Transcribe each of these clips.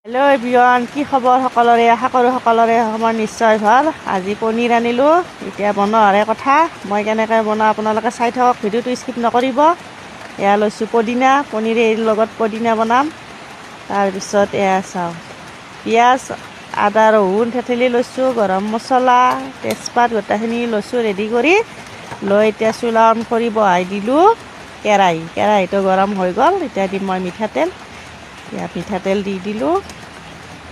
Hello' everyone, কি খবৰ সকলোৰে? আশা কৰোঁ সকলোৰে সময় নিশ্চয় ভাল। আজি পনীৰ আনিলোঁ, এতিয়া বনোৱাৰে কথা। মই কেনেকৈ বনাওঁ আপোনালোকে চাই থাকক, ভিডিঅ'টো স্কিপ নকৰিব। এয়া লৈছোঁ পদিনা, পনীৰৰ লগত পদিনা বনাম। তাৰপিছত এয়া চাওঁ, পিঁয়াজ, আদা, ৰহুন থেতেলি লৈছোঁ, গৰম মছলা, তেজপাত গোটেইখিনি লৈছোঁ ৰেডি কৰি। লৈ এতিয়া চুলা অন কৰি বহাই দিলোঁ কেৰাহীটো গৰম হৈ গ'ল। এতিয়া দিম মই মিঠাতেল। ইয়াত মিঠাতেল দি দিলোঁ।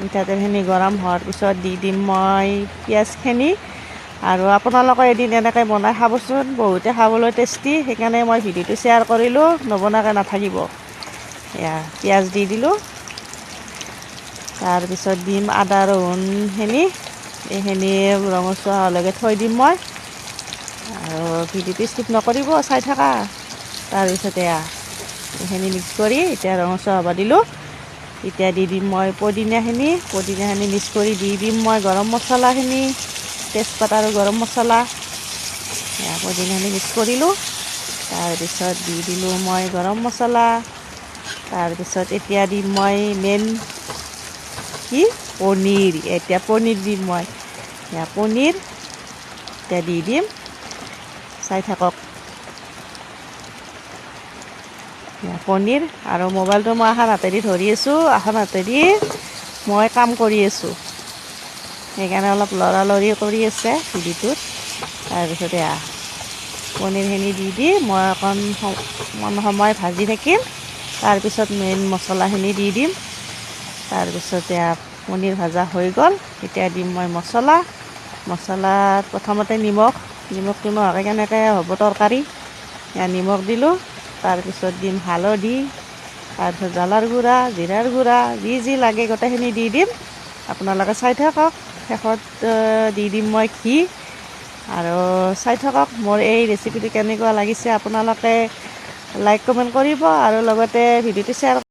মিঠাতেলখিনি গৰম হোৱাৰ পিছত দি দিম মই পিঁয়াজখিনি। আৰু আপোনালোকে এদিন এনেকৈ বনাই খাবচোন, বহুতে খাবলৈ টেষ্টি। সেইকাৰণে মই ভিডিঅ'টো শ্বেয়াৰ কৰিলোঁ, নবনাকৈ নাথাকিব। এয়া পিঁয়াজ দি দিলোঁ। তাৰপিছত দিম আদা ৰহুনখিনি, এইখিনি ৰঙচুৱা হোৱালৈকে থৈ দিম মই। আৰু ভিডিঅ'টো স্কিপ নকৰিব, চাই থাকা। তাৰপিছত এয়া এইখিনি মিক্স কৰি এতিয়া ৰঙচুৱা হ'ব দিলোঁ। এতিয়া দি দিম মই পদিনাখিনি মিক্স কৰি দি দিম মই গৰম মছলাখিনি, তেজপাত আৰু গৰম মছলা। পদিনাখিনি মিক্স কৰিলোঁ। তাৰপিছত দি দিলোঁ মই গৰম মছলা। তাৰপিছত এতিয়া দিম মই পনীৰ। এতিয়া পনীৰ দিম মই। পনীৰ এতিয়া দি দিম, চাই থাকক। পনীৰ আৰু মোবাইলটো মই এখন হাতেদি ধৰি আছোঁ, এখন হাতেদি মই কাম কৰি আছোঁ। সেইকাৰণে অলপ লৰালৰি কৰি আছে ভিডিঅ'টোত। তাৰপিছত এয়া পনীৰখিনি দি মই অকণ সময় ভাজি থাকিম। তাৰপিছত মেইন মছলাখিনি দি দিম। তাৰপিছত এয়া পনীৰ ভাজা হৈ গ'ল। এতিয়া দিম মই মছলাত প্ৰথমতে নিমখ নোহোৱাকৈ কেনেকৈ হ'ব তৰকাৰী। নিমখ দিলোঁ। তাৰপিছত দিম হালধি, তাৰপিছত জ্বালাৰ গুড়া, জিৰাৰ গুড়া, যি লাগে গোটেইখিনি দি দিম। আপোনালোকে চাই থাকক। শেষত দি দিম মই ঘি। আৰু চাই থাকক মোৰ এই ৰেচিপিটো কেনেকুৱা লাগিছে। আপোনালোকে লাইক কমেণ্ট কৰিব আৰু লগতে ভিডিঅ'টো শ্বেয়াৰ